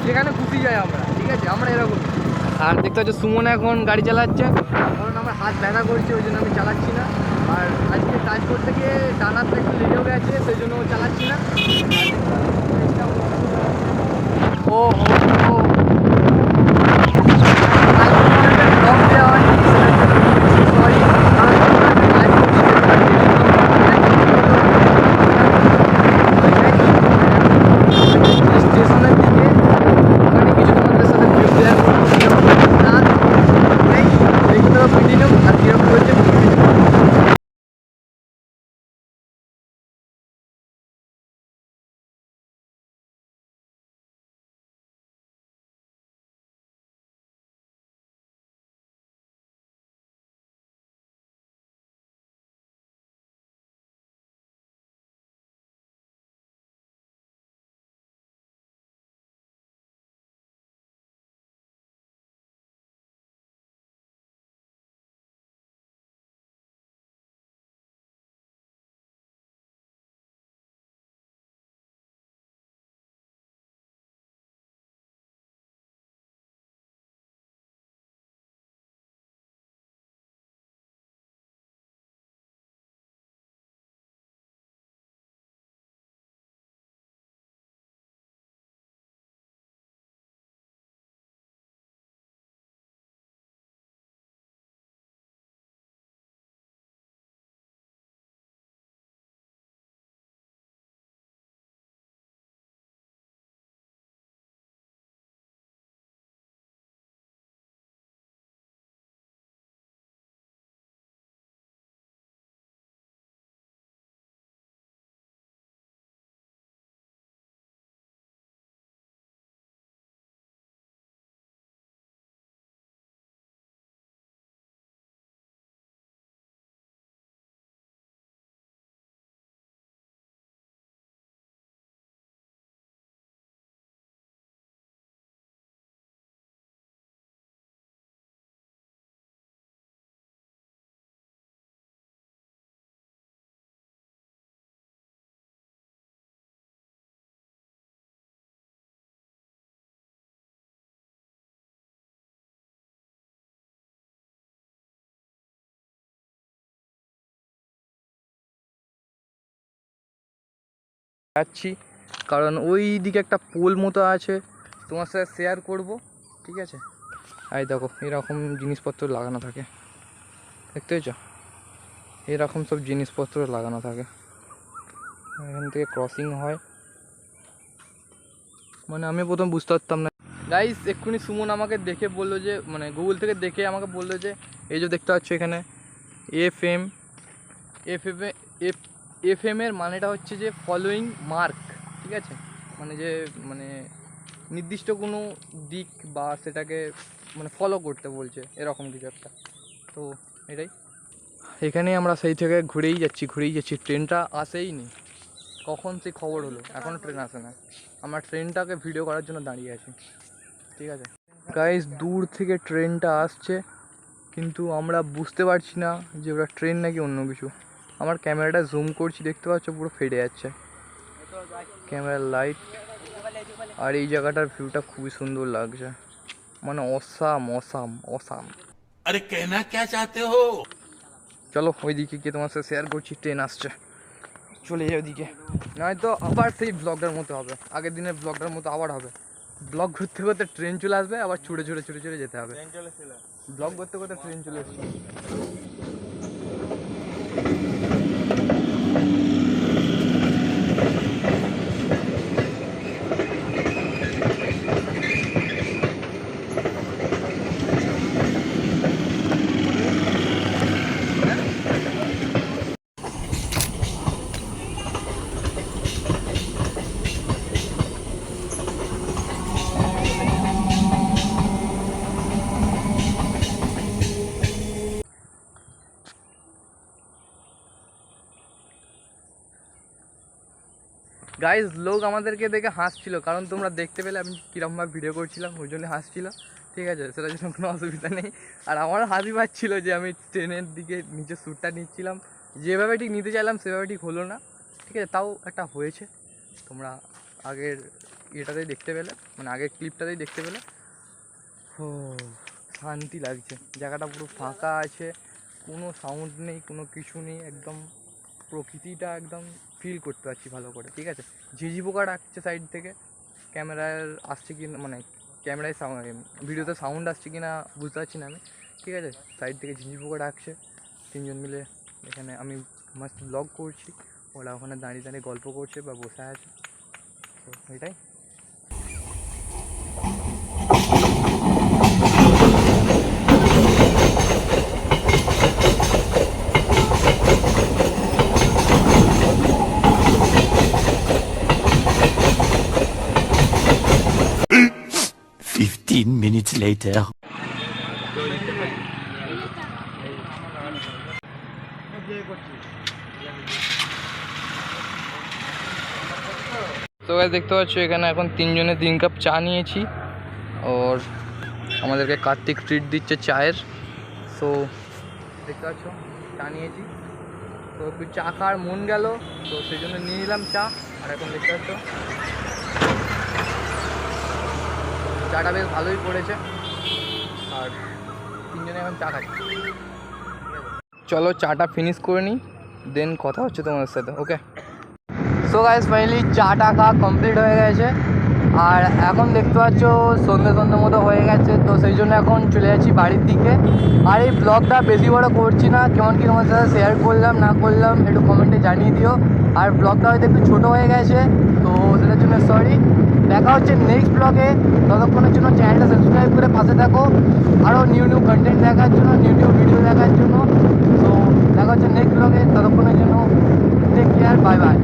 যেখানে খুশি যাই আমরা, ঠিক আছে, আমরা এরকম। আর দেখতে পাচ্ছ সুমন এখন গাড়ি চালাচ্ছে, কারণ আমার হাত ব্যথা করছে, ওই জন্য আমি চালাচ্ছি না। আর আজকে কাজ করতে গিয়ে ডানাতে একটু লেগেও গেছে, সেই জন্য চালাচ্ছি না। ও ও যাচ্ছি, কারণ ওই দিকে একটা পোল মতো আছে, তোমার সাথে শেয়ার করব, ঠিক আছে। এই দেখো এরকম জিনিসপত্র লাগানো থাকে, দেখতে পেয়েছ, এরকম সব জিনিসপত্র লাগানো থাকে। এখান থেকে ক্রসিং হয়, মানে আমি প্রথম বুঝতে পারতাম না। গাইস এক্ষুনি সুমন আমাকে দেখে বললো যে, মানে গুগল থেকে দেখে আমাকে বললো যে এই যে দেখতে পাচ্ছ এখানে FM, FM এর মানেটা হচ্ছে যে ফলোয়িং মার্ক, ঠিক আছে, মানে যে মানে নির্দিষ্ট কোনো দিক বা সেটাকে মানে ফলো করতে বলছে, এরকম কিছু একটা। তো এটাই, এখানেই আমরা সেই থেকে ঘুরেই যাচ্ছি। ট্রেনটা আসেই নি, কখন সেই খবর হলো, এখনও ট্রেন আসে না। আমরা ট্রেনটাকে ভিডিও করার জন্য দাঁড়িয়ে আছি, ঠিক আছে। গাইস দূর থেকে ট্রেনটা আসছে, কিন্তু আমরা বুঝতে পারছি না যে ওটা ট্রেন নাকি অন্য কিছু। আমার ক্যামেরাটা জুম করছি, দেখতে পাচ্ছ পুরো ফেটে যাচ্ছে ক্যামেরার লাইট। আর এই জায়গাটার ভিউটা খুবই সুন্দর লাগছে, মানে অসাম অসাম অসাম। अरे कहना क्या चाहते हो? চলো ওইদিকে গিয়ে তোমার সাথে শেয়ার করছি, ট্রেন আসছে, চলে যাই ওইদিকে, নয়তো আবার সেই ব্লগটার মতো হবে, আগের দিনের ব্লগটার মতো আবার হবে। ব্লগ করতে করতে ট্রেন চলে আসবে, আবার ছুটে যেতে হবে। ব্লগ করতে করতে ট্রেন চলে এসেছে। গাইজ লোক আমাদেরকে দেখে হাসছিল, কারণ তোমরা দেখতে পেলে আমি কীরকমভাবে ভিডিও করছিলাম, ওই জন্য হাসছিল, ঠিক আছে, সেটার জন্য কোনো অসুবিধা নেই। আর আমারও হাসি পাচ্ছিল যে আমি ট্রেনের দিকে নিচে শ্যুটটা নিচ্ছিলাম, যেভাবে ঠিক নিতে চাইলাম সেভাবে ঠিক হলো না, ঠিক আছে, তাও একটা হয়েছে। তোমরা আগের এটাতেই দেখতে পেলে, মানে আগের ক্লিপটাতেই দেখতে পেলে। ও শান্তি লাগছে, জায়গাটা পুরো ফাঁকা আছে, কোনো সাউন্ড নেই, কোনো কিছু নেই, একদম প্রকৃতিটা একদম ফিল করতে পারছি ভালো করে। ঠিক আছে, ঝিঝি পোকা ডাকছে সাইড থেকে, ক্যামেরার আসছে কি না, মানে ক্যামেরায় ভিডিওতে সাউন্ড আসছে কি না বুঝতে পারছি না আমি। ঠিক আছে, সাইড থেকে ঝিঝি পোকা ডাকছে, তিনজন মিলে এখানে আমি মাস্ট ব্লগ করছি, ওরা ওখানে দাঁড়িয়ে দাঁড়িয়ে গল্প করছে বা বসে আছে, তো এটাই। Minutes later. তো গাইস দেখতে পাচ্ছ এখানে এখন 3 জনে 3 কাপ চা নিয়েছি, আর আমাদেরকে কার্তিক ট্রিট দিচ্ছে চায়ের। সো দেখতে পাচ্ছ চা নিয়েছি, তো একটু চা খাওয়ার মন গেল, তো সেই জন্য নিয়ে নিলাম চা। আর এখন দেখতে পাচ্ছ চাটা বেশ ভালোই পড়েছে, আর 3 জনে এখন চা খাচ্ছি। চলো চাটা ফিনিশ করে নিই, দেন কথা হচ্ছে তোমাদের সাথে। ওকে, সো গাইস ফাইনালি চাটা খাওয়া কমপ্লিট হয়ে গেছে, আর এখন দেখতে পাচ্ছ সন্ধ্যে সন্ধ্যে মতো হয়ে গেছে, তো সেই জন্য এখন চলে যাচ্ছি বাড়ির দিকে। আর এই ব্লগটা বেশি বড় করছি না, কেমন কি তোমার সাথে শেয়ার করলাম না করলাম একটু কমেন্টে জানিয়ে দিও। আর ব্লগটা হয়তো একটু ছোটো হয়ে গেছে, তো সেটার জন্য সরি। দেখা হচ্ছে নেক্সট ব্লগে, ততক্ষণের জন্য চ্যানেলটা সাবস্ক্রাইব করে পাশে থাকো আরও নিউ কন্টেন্ট দেখার জন্য, নিউ ভিডিও দেখার জন্য। তো দেখা হচ্ছে নেক্সট ব্লগে, ততক্ষণের জন্য টেক কেয়ার, বাই বাই।